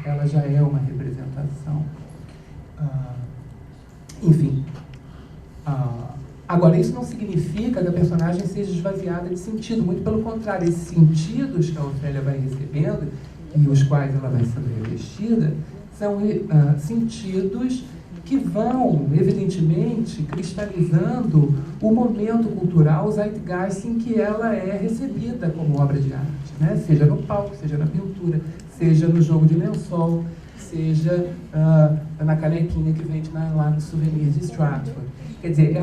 ela já é uma representação. Enfim. Agora, isso não significa que a personagem seja esvaziada de sentido, muito pelo contrário, esses sentidos que a Ofélia vai recebendo e os quais ela vai sendo revestida são sentidos que vão, evidentemente, cristalizando o momento cultural, o zeitgeist em que ela é recebida como obra de arte, né? Seja no palco, seja na pintura, seja no jogo de lençol, seja na canequinha que vende lá no Souvenir de Stratford. Quer dizer,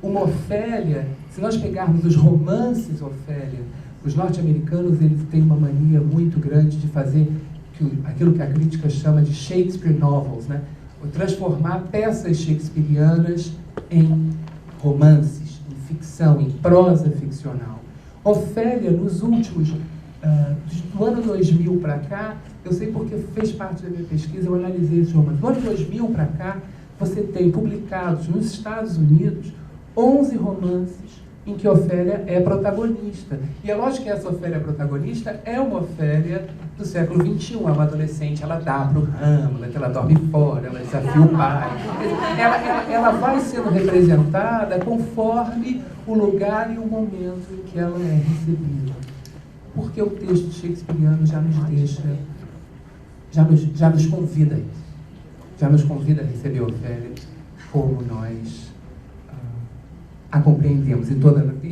uma Ofélia, se nós pegarmos os romances Ofélia, os norte-americanos eles têm uma mania muito grande de fazer aquilo que a crítica chama de Shakespeare novels, né? Transformar peças shakespearianas em romances, em ficção, em prosa ficcional. Ofélia, nos últimos, do ano 2000 para cá, eu sei porque fez parte da minha pesquisa, eu analisei esse romance. Do ano 2000 para cá, você tem publicados nos Estados Unidos 11 romances em que Ofélia é protagonista. E é lógico que essa Ofélia protagonista é uma Ofélia do século XXI, é uma adolescente, ela dá para o Hamlet, ela dorme fora, ela desafia o pai. Ela vai sendo representada conforme o lugar e o momento em que ela é recebida. Porque o texto shakespeariano já nos deixa, já nos convida a isso. Já nos convida a receber Ofélia como nós a compreendemos, e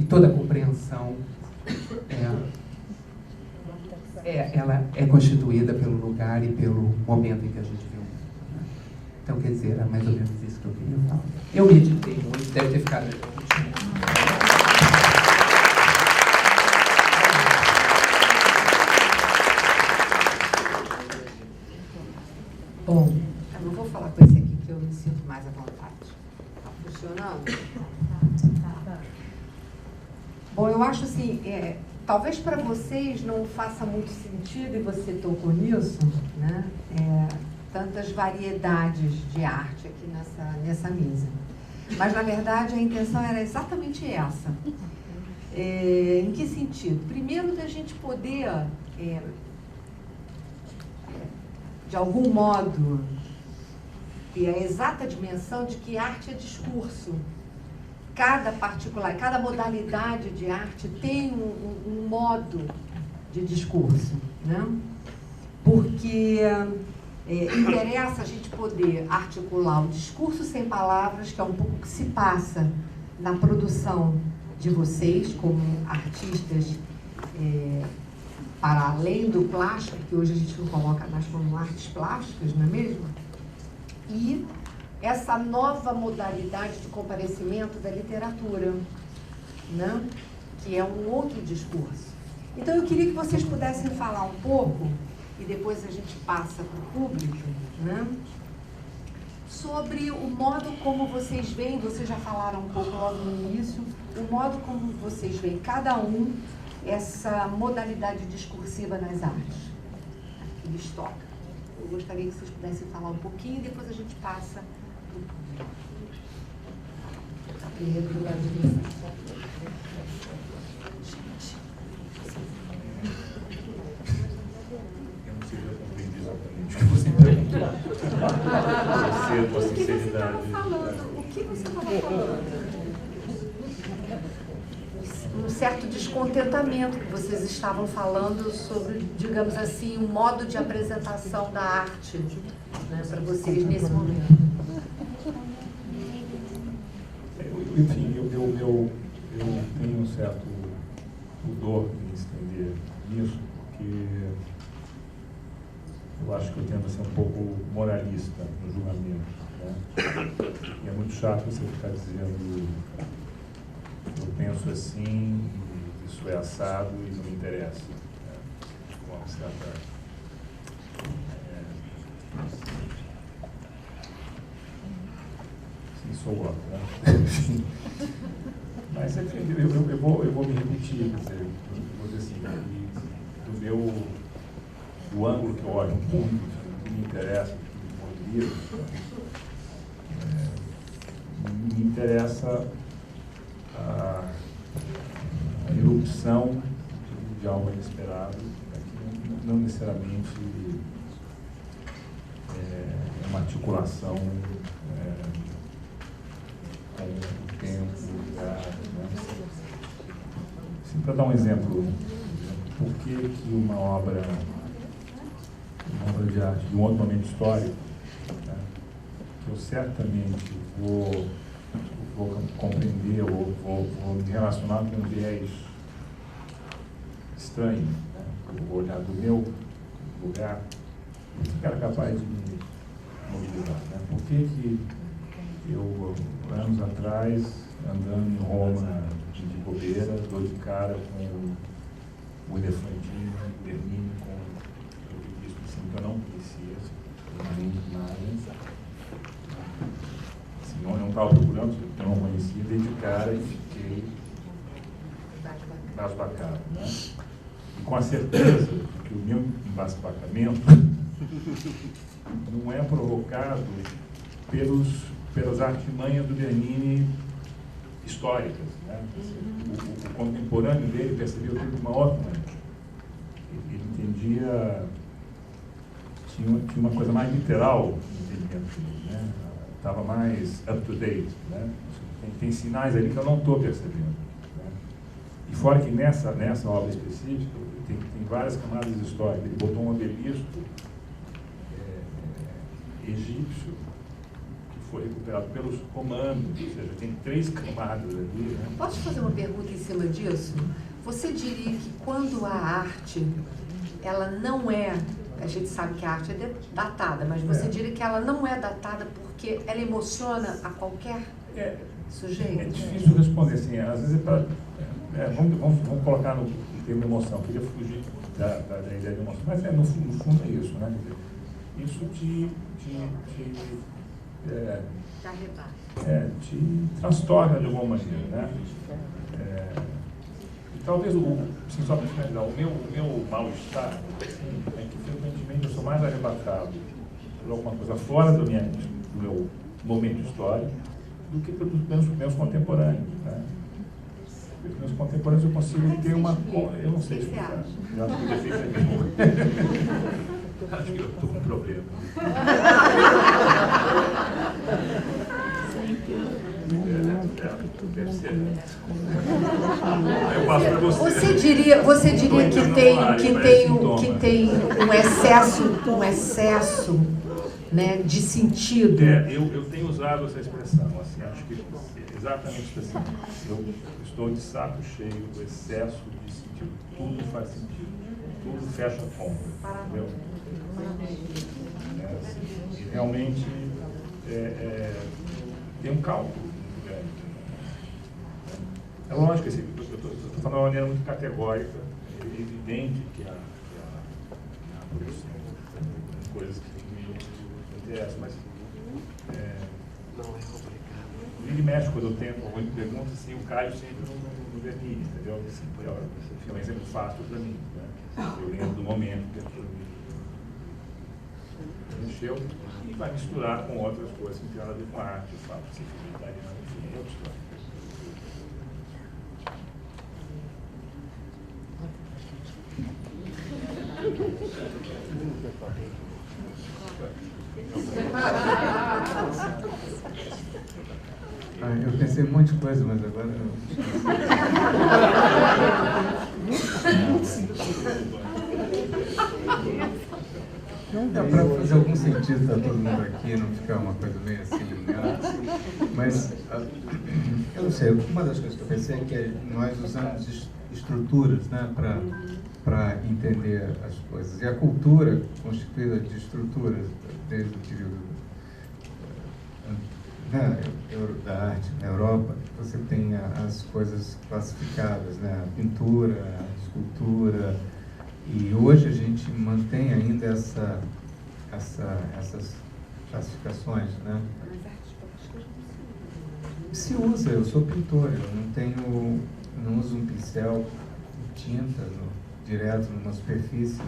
toda a compreensão ela é constituída pelo lugar e pelo momento em que a gente viu. Então, quer dizer, era mais ou menos isso que eu queria falar. Eu meditei muito, deve ter ficado bom. Eu não vou falar com esse aqui, que eu me sinto mais à vontade. Está funcionando? Bom, eu acho assim, talvez para vocês não faça muito sentido, e você tocou nisso, né? Tantas variedades de arte aqui nessa mesa. Mas, na verdade, a intenção era exatamente essa. Em que sentido? Primeiro, da gente poder, de algum modo, ter a exata dimensão de que arte é discurso. Cada modalidade de arte tem um modo de discurso, né? Porque interessa a gente poder articular o discurso sem palavras, que é um pouco o que se passa na produção de vocês como artistas, para além do plástico, que hoje a gente não coloca mais como artes plásticas, não é mesmo? E essa nova modalidade de comparecimento da literatura, né? Que é um outro discurso. Então, eu queria que vocês pudessem falar um pouco, e depois a gente passa para o público, né? Sobre o modo como vocês veem, vocês já falaram um pouco logo no início, o modo como vocês veem, cada um, essa modalidade discursiva nas artes, que lhes toca. Eu gostaria que vocês pudessem falar um pouquinho, e depois a gente passa para o público. Com a sinceridade. O que você estava falando? Um certo descontentamento que vocês estavam falando sobre, digamos assim, um modo de apresentação da arte, né, para vocês nesse momento. Enfim, eu tenho um certo pudor em me estender nisso, porque eu acho que eu tento ser um pouco moralista no julgamento, né? E é muito chato você ficar dizendo eu penso assim, isso é assado e não me interessa, né? Com uma certa sou outro, né? Mas enfim, eu vou me repetir, quer dizer, eu vou dizer assim, do ângulo que eu olho um mundo, que me interessa, que me mobiliza, me interessa a erupção de algo inesperado, que não necessariamente articulação com o tempo, o lugar. Né? Assim, para dar um exemplo, por que uma obra de arte de um outro momento histórico, né, que eu certamente vou compreender, ou vou me relacionar com um viés estranho, né? Eu vou olhar do meu lugar, o que era capaz de me mobilizar, né? Por que eu, anos atrás, andando em Roma de bobeira, dou de cara com o elefantinho, o Bernini, com o Cristo assim, que eu não conhecia, nada. Assim, eu não estava procurando, eu não conhecia, dei de cara e fiquei embasbacado, né? E com a certeza de que o meu embasbacamento não é provocado pelas artimanhas do Bernini históricas, né? O contemporâneo dele percebeu tudo de uma outra maneira. Ele entendia, tinha uma coisa mais literal no entendimento dele, né? Estava mais up-to-date, né? Tem sinais ali que eu não estou percebendo, né? E fora que nessa obra específica tem várias camadas históricas. Ele botou um obelisco egípcio que foi recuperado pelos romanos, ou seja, tem 3 camadas ali, né? Posso fazer uma pergunta em cima disso? Você diria que quando a arte, ela não é, a gente sabe que a arte é datada, mas você diria que ela não é datada porque ela emociona a qualquer sujeito? É difícil responder assim, às vezes vamos colocar no termo emoção, eu queria fugir da ideia de emoção, mas no fundo é isso, né? Isso te transtorna de alguma maneira, né? E talvez, assim, só para finalizar, o meu mal-estar é que frequentemente eu sou mais arrebatado por alguma coisa fora do meu momento histórico do que pelos meus contemporâneos, né? Pelos meus contemporâneos eu consigo ter uma... Eu não sei explicar. Eu acho que o defeito é meu. Acho que eu estou com um problema. Deve ser. Eu passo para você. Você diria que tem um excesso, né, de sentido? Eu tenho usado essa expressão, assim, acho que exatamente assim. Eu estou de saco cheio do excesso de sentido. Tudo faz sentido. Tudo fecha a conta. Entendeu? E realmente tem um cálculo grande. É lógico, assim, eu estou falando de uma maneira muito categórica, é evidente que a produção tem coisas que me interessam, mas vira e mexe quando eu tento alguma pergunta, assim, eu caio sempre no Bernini, entendeu? Assim, é um exemplo fácil para mim, né? Eu lembro do momento que aquilo mexeu e vai misturar com outras coisas que não tem nada a ver com a arte, o fato de ser italiano, enfim, é outra história. Eu pensei em um monte de coisa, mas agora para fazer algum sentido para todo mundo aqui, não ficar uma coisa meio assim, né? Mas eu não sei, uma das coisas que eu pensei é que nós usamos estruturas, né, para entender as coisas. E a cultura, constituída de estruturas, desde o período da arte na Europa, você tem as coisas classificadas, né? A pintura, a escultura, e hoje a gente mantém ainda essas classificações, né? Se usa, eu sou pintor, eu não uso um pincel com tinta direto numa superfície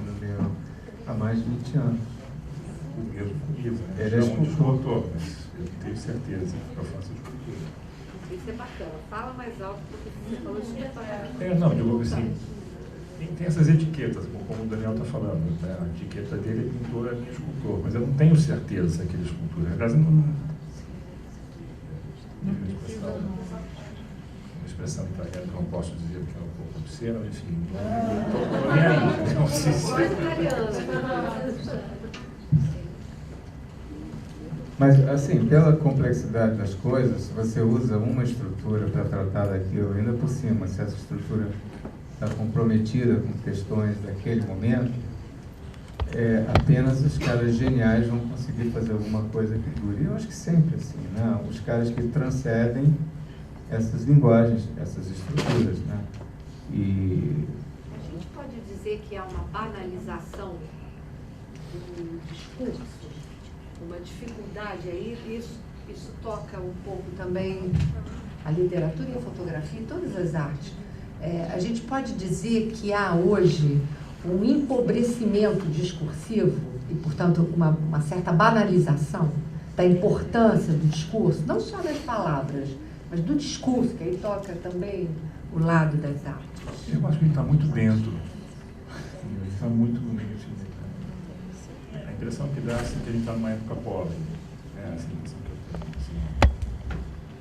há mais de 20 anos. O mesmo comigo, né? Ele é escultor, mas eu tenho certeza que eu faço escultura. Isso é bacana. Fala mais alto porque você falou de não, digo assim, Tem essas etiquetas, como o Daniel está falando, né? A etiqueta dele é pintor, a minha é escultor, mas eu não tenho certeza se aquele escultor. Aliás, uma expressão italiana que eu não posso dizer porque é um pouco obscena, enfim, não estou nem aí. Não sei se... Mas, assim, pela complexidade das coisas, se você usa uma estrutura para tratar daquilo, ainda por cima, se essa estrutura está comprometida com questões daquele momento, apenas os caras geniais vão conseguir fazer alguma coisa que dure. E eu acho que sempre assim, né? Os caras que transcendem essas linguagens, essas estruturas, né? E... A gente pode dizer que há uma banalização do discurso, uma dificuldade aí, isso toca um pouco também a literatura e a fotografia e todas as artes. A gente pode dizer que há hoje um empobrecimento discursivo e, portanto, uma certa banalização da importância do discurso, não só das palavras, mas do discurso, que aí toca também o lado das artes. Eu acho que ele está muito dentro. Ele está muito... A impressão que dá é que ele está numa época pobre. É essa impressão que eu tenho. Assim,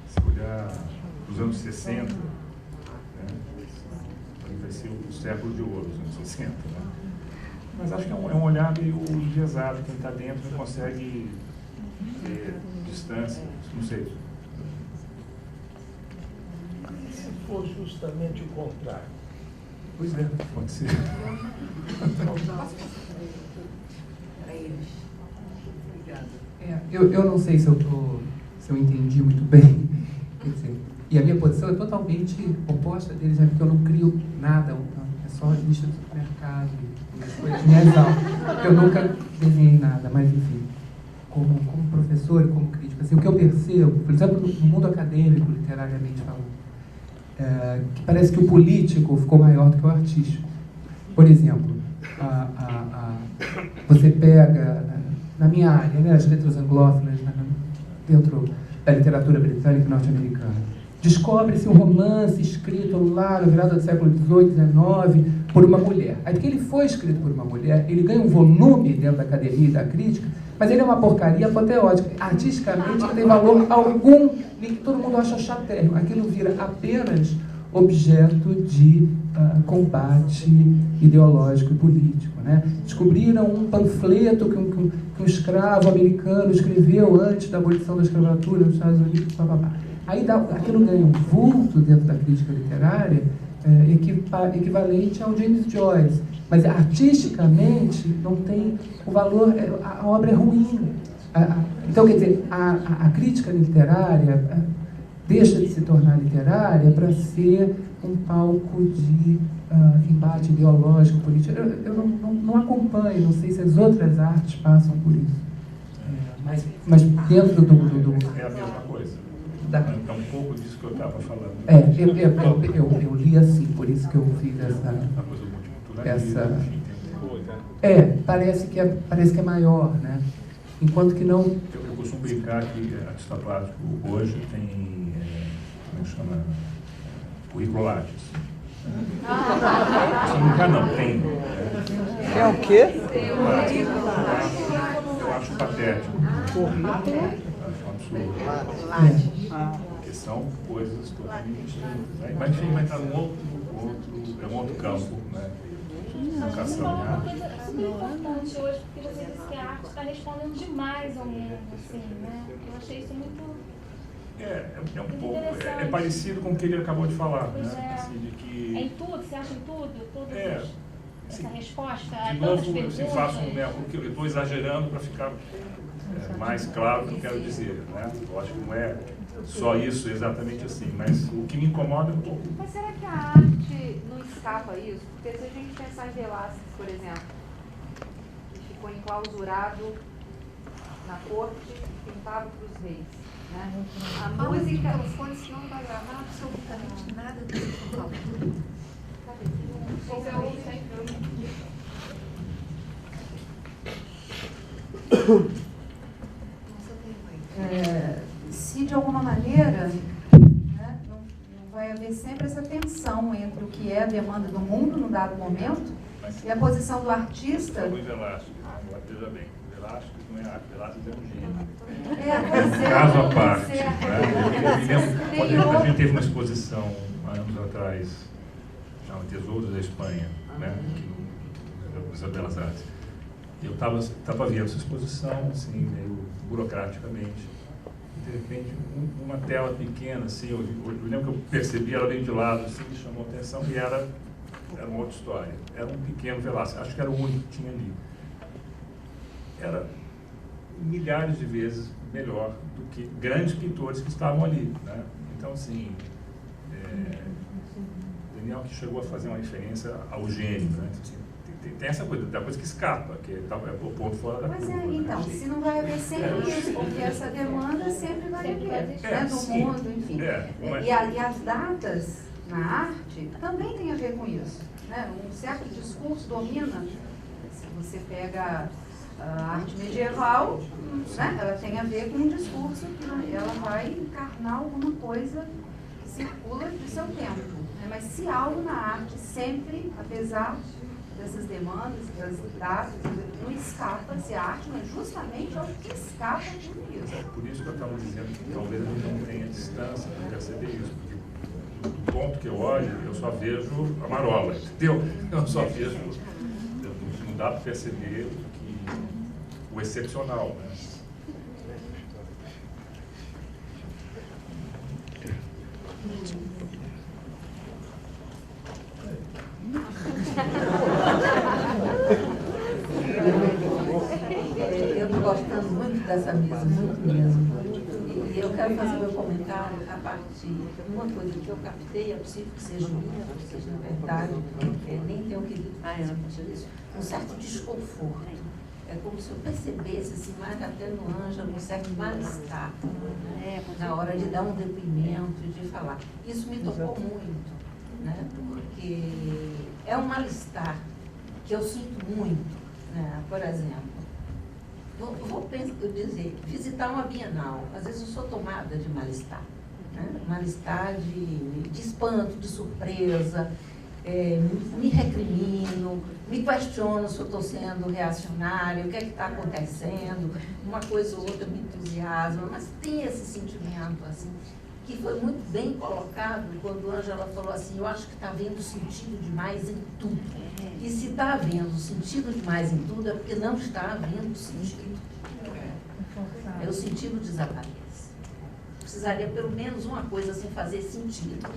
se olhar os anos 60, né, vai ser o século de ouro, os anos 60. Né? Mas acho que é um olhar meio enviesado. Quem está dentro não consegue ter distância, não sei. Se for justamente o contrário. Pois é, pode ser. Eu não sei se eu entendi muito bem. Quer dizer, e a minha posição é totalmente oposta deles, né? Porque eu não crio nada, é só lista do supermercado, minhas aulas. Eu nunca desenhei nada, mas enfim, como professor e como crítico, assim, o que eu percebo, por exemplo, no mundo acadêmico, literariamente falando, que parece que o político ficou maior do que o artístico. Por exemplo, você pega, na minha área, né, as letras anglófonas, dentro da literatura britânica e norte-americana, descobre-se um romance escrito lá no virado do século XVIII, XIX, por uma mulher. Aí, porque ele foi escrito por uma mulher, ele ganha um volume dentro da academia e da crítica, mas ele é uma porcaria apoteótica. Artisticamente, não tem valor algum, nem que todo mundo acha chatérrimo. Aquilo vira apenas objeto de combate ideológico e político. Né? Descobriram um panfleto que um escravo americano escreveu antes da abolição da escravatura nos Estados Unidos. Aí aquilo ganha um vulto dentro da crítica literária equivalente ao James Joyce. Mas artisticamente não tem o valor, a obra é ruim. Então, quer dizer, a crítica literária deixa de se tornar literária para ser um palco de embate ideológico, político. Eu não acompanho, não sei se as outras artes passam por isso. Mas dentro do... É a mesma coisa. É um pouco disso que eu estava falando. Eu li assim, por isso que eu fiz parece que é maior, né? Enquanto que não... Eu costumo brincar que artista plástico hoje tem, como chama, currículo Lattes. Não brincar não, tem. É o quê? Eu acho patético. Acho um absurdo. Porque são coisas totalmente distintas. Mas enfim, vai entrar num outro campo, né? Educação de arte. Isso é muito importante hoje, porque você disse que a arte está respondendo demais ao mundo, assim, né? Eu achei isso muito... É um pouco, é parecido com o que ele acabou de falar, pois né? Assim, de que... É em tudo, você acha em tudo? Essa resposta a de tantas novo, perguntas? eu faço eu estou exagerando para ficar mais claro o que eu quero dizer, né? Eu acho que não é só isso exatamente assim, mas o que me incomoda é um pouco. Mas será que a arte não escapa isso? Porque se a gente pensar em Velázquez, por exemplo, que ficou enclausurado na corte e pintava para os reis, né? A música... microfone, senão não vai gravar absolutamente nada do que você fala. Se de alguma maneira, né, não vai haver sempre essa tensão entre o que é a demanda do mundo num dado momento e a posição do artista. Como em Velázquez, agora veja bem, Velázquez não é arte, Velázquez é um gênio. Pois é, Caso à parte. pois é. Quando a gente teve uma exposição há anos atrás, chama Tesouros da Espanha, né, no Museu das Belas Artes. Eu estava vendo essa exposição, assim, meio burocraticamente. De repente, uma tela pequena, assim, eu lembro que eu percebi, ela veio de lado, assim, me chamou a atenção, e era uma outra história. Era um pequeno Velázquez, acho que era o único que tinha ali. Era milhares de vezes melhor do que grandes pintores que estavam ali, né? Então, assim, Daniel que chegou a fazer uma referência ao gênio, né? Assim, tem essa coisa, da coisa que escapa, que é o ponto fora da curva. Mas é, então, né? se não vai haver sempre isso, porque essa demanda sempre vai haver, né, do sim. mundo, enfim. Mas... E as datas na arte também tem a ver com isso, né? Um certo discurso domina. Se você pega a arte medieval, né, ela tem a ver com um discurso que ela vai encarnar alguma coisa que circula do seu tempo. Né? Mas se algo na arte sempre, apesar dessas demandas, das datas, não escapa, se a arte, mas justamente é o que escapa tudo isso. É por isso que eu estava dizendo que talvez a gente não tenha distância para perceber isso, porque do ponto que eu olho, eu só vejo a marola, entendeu? Eu só vejo, não dá para perceber o excepcional, né? Eu estou gostando muito dessa mesa, muito mesmo. E eu quero fazer meu comentário a partir de uma coisa que eu captei, é possível que seja minha, porque na verdade nem tenho querido isso, um certo desconforto. É como se eu percebesse, assim, mais até no Ângelo, um certo mal-estar, né, na hora de dar um depoimento e de falar. Isso me tocou muito, né, porque é um mal-estar que eu sinto muito, né, por exemplo. Vou dizer, visitar uma Bienal, às vezes eu sou tomada de mal-estar, né? Mal-estar de espanto, de surpresa, me recrimino, me questiono se eu estou sendo reacionária, o que é que está acontecendo, uma coisa ou outra me entusiasma, mas tem esse sentimento, assim, que foi muito bem colocado quando a Ângela falou assim, eu acho que está havendo sentido demais em tudo. E se está havendo sentido demais em tudo, é porque não está havendo sentido. O sentido desaparece. Precisaria pelo menos uma coisa sem fazer sentido,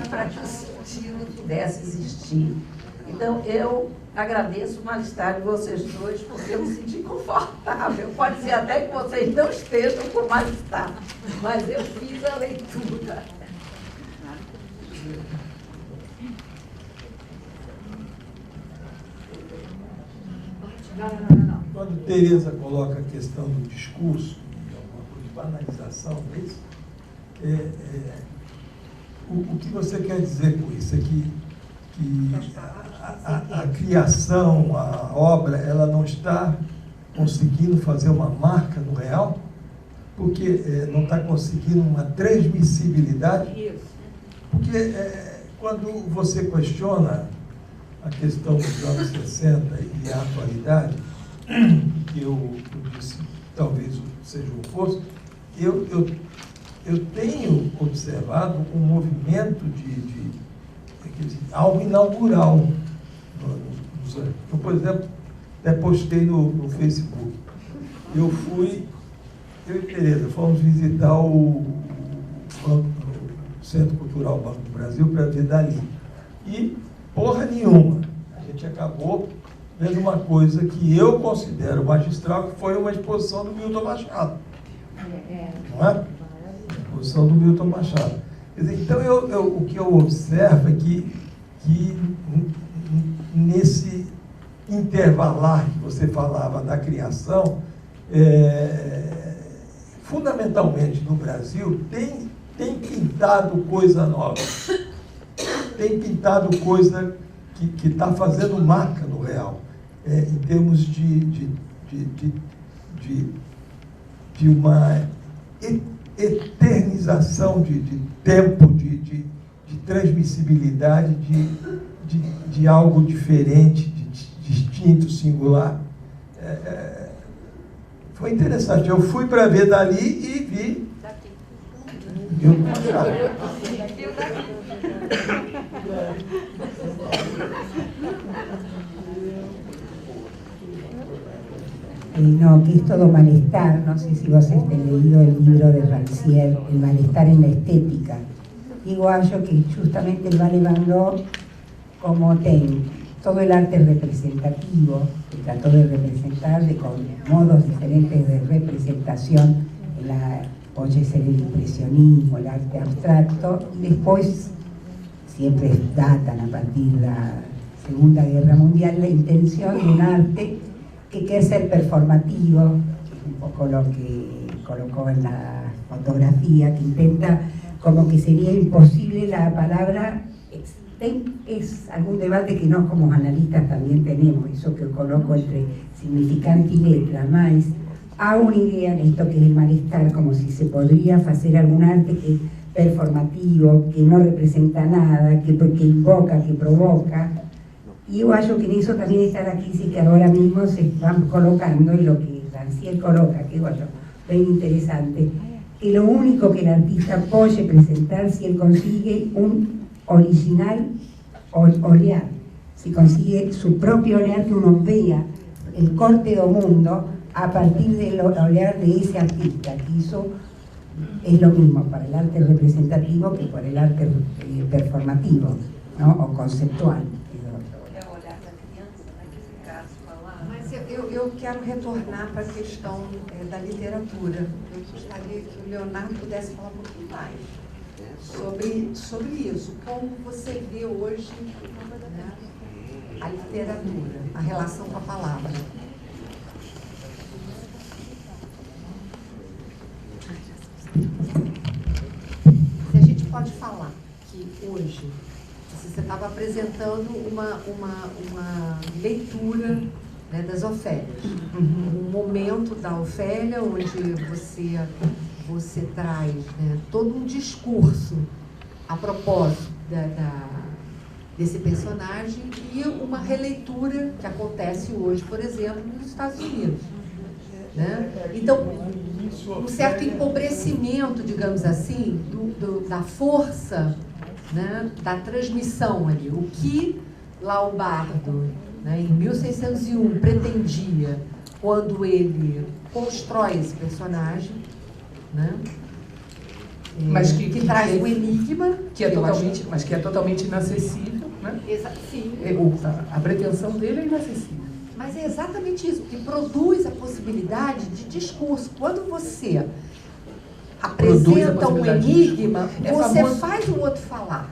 para que o sentido pudesse existir. Então, eu agradeço o mal-estar de vocês dois, porque eu me senti confortável. Pode ser até que vocês não estejam com mal-estar, mas eu fiz a leitura. Não. Quando Tereza coloca a questão do discurso, alguma coisa de banalização, é isso? O que você quer dizer com isso? É que a criação, a obra, ela não está conseguindo fazer uma marca no real, porque não está conseguindo uma transmissibilidade. Porque quando você questiona a questão dos anos 60 e a atualidade, que eu disse, talvez seja o oposto, eu tenho observado um movimento de algo inaugural. Eu, por exemplo, até postei no Facebook. Eu e Tereza, fomos visitar o Centro Cultural Banco do Brasil para ver dali. E porra nenhuma. A gente acabou vendo uma coisa que eu considero magistral, que foi uma exposição do Milton Machado. Não é? Exposição do Milton Machado. Quer dizer, então, o que eu observo é que nesse intervalar que você falava da criação, fundamentalmente no Brasil, tem pintado coisa nova. Tem pintado coisa que está fazendo marca no real, em termos de uma eternização de tempo, de transmissibilidade, de algo diferente, distinto, singular. Foi interessante. Eu fui para ver dali e vi. Eu não achava. No, que es todo malestar. No sé si vos has leído el libro de Rancière, El malestar en la estética. Igual yo que justamente él va levando como todo el arte representativo, que trató de representar con modos diferentes de representación, puede ser el impresionismo, el arte abstracto, y después siempre datan a partir de la Segunda Guerra Mundial la intención de un arte que quiere ser performativo, que es un poco lo que colocó en la fotografía, que intenta como que sería imposible la palabra. Es algún debate que no como analistas también tenemos, eso que coloco entre significante y letra, más a una idea en esto que es el malestar, como si se podría hacer algún arte que es performativo, que no representa nada, que invoca, que provoca. Y yo creo que en eso también está la crisis que ahora mismo se van colocando, y lo que Rancière coloca, que es bien interesante, que lo único que el artista puede presentar si él consigue un original olear, si consigue su propio olear, que uno vea el corte do mundo a partir del olear de ese artista, que hizo, es lo mismo para el arte representativo que para el arte performativo, ¿no? O conceptual. Mas eu quero retornar para a questão da literatura. Eu gostaria que o Leonardo pudesse falar um pouquinho mais sobre isso, como você vê hoje, né, a literatura, a relação com a palavra. Se a gente pode falar que hoje você estava apresentando uma leitura, né, das Ofélias, um momento da Ofélia onde você traz, né, todo um discurso a propósito desse personagem e uma releitura que acontece hoje, por exemplo, nos Estados Unidos, né? Então, um certo empobrecimento, digamos assim, da força, né, da transmissão ali. O que Laubardo, né, em 1601, pretendia quando ele constrói esse personagem, né? Mas que traz o enigma, mas que é totalmente inacessível, né? Sim. A pretensão dele é inacessível. Mas é exatamente isso, que produz a possibilidade de discurso. Quando você apresenta um enigma, você faz o outro falar.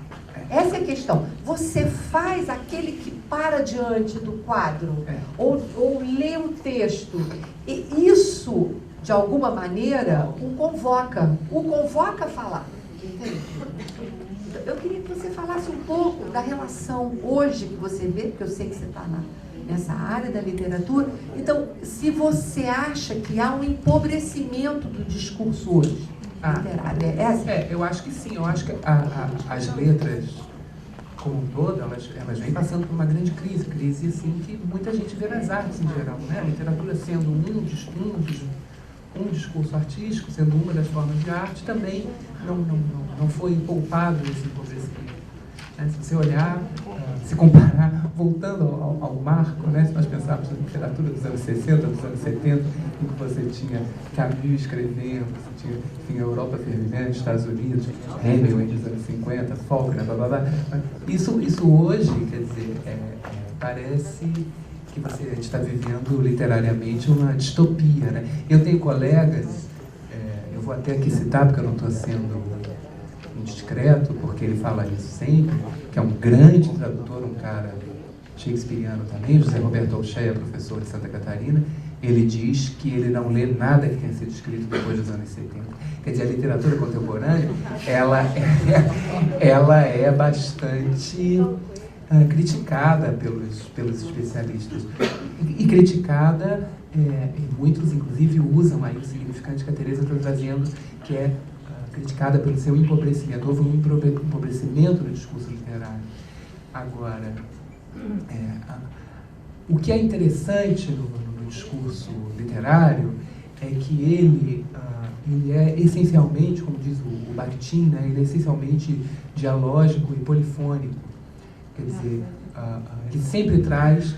Essa é a questão. Você faz aquele que para diante do quadro, ou lê o texto. E isso, de alguma maneira, o convoca a falar. Entende? Eu queria que você falasse um pouco da relação hoje que você vê, porque eu sei que você está nessa área da literatura. Então, se você acha que há um empobrecimento do discurso hoje literário, eu acho que sim. Eu acho que as letras, como um todo, elas vêm passando por uma grande crise assim, que muita gente vê nas artes em geral, né? A literatura sendo um discurso artístico, sendo uma das formas de arte, também não foi poupado esse empobrecimento. Se você olhar, se comparar, voltando ao marco, né, se nós pensarmos na literatura dos anos 60, dos anos 70, em que você tinha Camus escrevendo, você tinha, enfim, a Europa fervilhante, Estados Unidos, Hemingway dos anos 50, Faulkner, blá blá blá. Isso hoje, quer dizer, parece que a gente está vivendo literariamente uma distopia, né? Eu tenho colegas, eu vou até aqui citar, porque eu não estou sendo indiscreto, porque ele fala isso sempre, que é um grande tradutor, um cara shakespeariano também, José Roberto Alcheia, professor de Santa Catarina. Ele diz que ele não lê nada que tenha sido escrito depois dos anos 70. Quer dizer, a literatura contemporânea, ela é bastante criticada pelos especialistas. E criticada e muitos, inclusive, usam aí o significante que a Teresa está trazendo, que é criticada pelo seu empobrecimento. Houve um empobrecimento no discurso literário. Agora, o que é interessante no discurso literário é que ele é essencialmente, como diz o Bakhtin, né, ele é essencialmente dialógico e polifônico. Quer dizer, ele sempre traz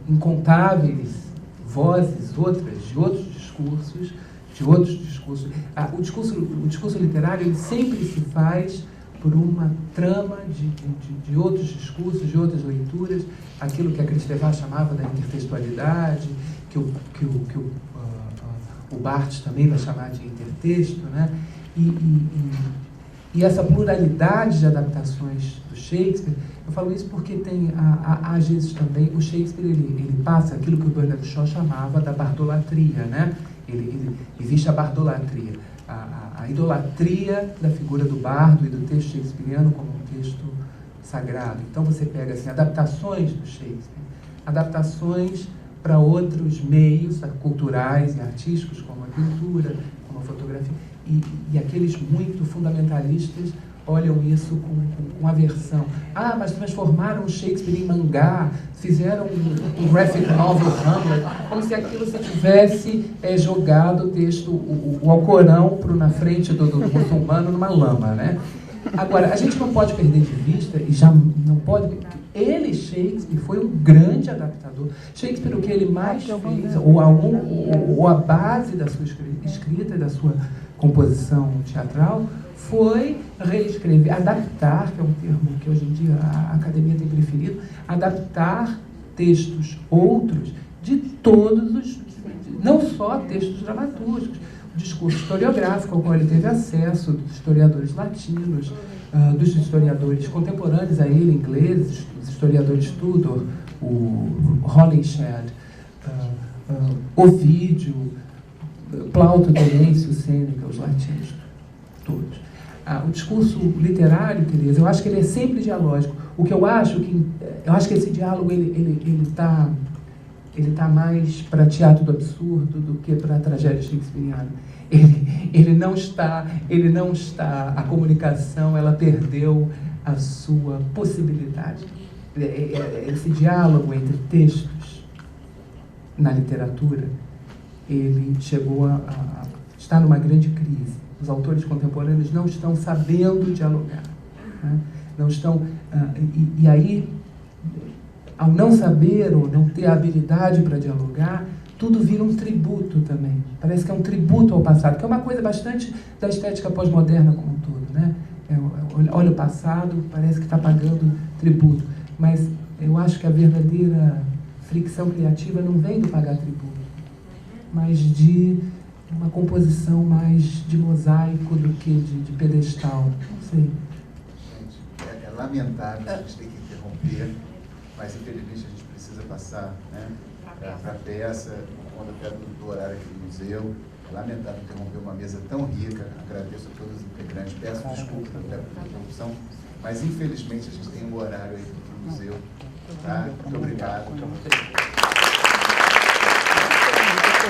incontáveis vozes outras de outros discursos, O discurso literário ele sempre se faz por uma trama de outros discursos, de outras leituras, aquilo que a Kristeva chamava da intertextualidade, que o Barthes também vai chamar de intertexto, né? E essa pluralidade de adaptações do Shakespeare, eu falo isso porque tem, às vezes também, o Shakespeare ele passa aquilo que o Bernard Shaw chamava da bardolatria, né? Existe a bardolatria, a idolatria da figura do bardo e do texto shakespeariano como um texto sagrado. Então você pega assim, adaptações do Shakespeare, adaptações para outros meios culturais e artísticos, como a pintura, como a fotografia, e aqueles muito fundamentalistas olham isso com aversão. Ah, mas transformaram o Shakespeare em mangá, fizeram um graphic novel Hamlet, como se aquilo se tivesse jogado o texto, o Alcorão na frente do muçulmano numa lama, né? Agora, a gente não pode perder de vista, e já não pode... Ele, Shakespeare, foi um grande adaptador. Shakespeare, o que ele mais fez, ou a base da sua escrita e da sua composição teatral, foi reescrever, adaptar, que é um termo que hoje em dia a academia tem preferido, adaptar textos outros de todos os... não só textos dramaturgicos, o discurso historiográfico ao qual ele teve acesso, dos historiadores latinos, dos historiadores contemporâneos a ele, ingleses, os historiadores Tudor, o Holinshed, Ovídio, Plauto, Terêncio, Sêneca, os latinos, todos. O discurso literário, Teresa, eu acho que ele é sempre dialógico. O que eu acho que esse diálogo ele tá mais para teatro do absurdo do que para a tragédia shakespeariana. Ele não está, a comunicação, ela perdeu a sua possibilidade. Esse diálogo entre textos na literatura, ele chegou a estar numa grande crise. Os autores contemporâneos não estão sabendo dialogar, né? Não estão, e aí, ao não saber ou não ter a habilidade para dialogar, tudo vira um tributo também. Parece que é um tributo ao passado, que é uma coisa bastante da estética pós-moderna como um todo, né? Olha o passado, parece que está pagando tributo. Mas eu acho que a verdadeira fricção criativa não vem do pagar tributo, mas de uma composição mais de mosaico do que de pedestal. Não sei. Gente, é lamentável, a gente tem que interromper, mas infelizmente a gente precisa passar, né, para a peça, por conta até do horário aqui no museu. É lamentável interromper uma mesa tão rica. Agradeço a todos os integrantes, peço desculpa pela interrupção, mas infelizmente a gente tem um horário aí no museu. Tá? Muito obrigado.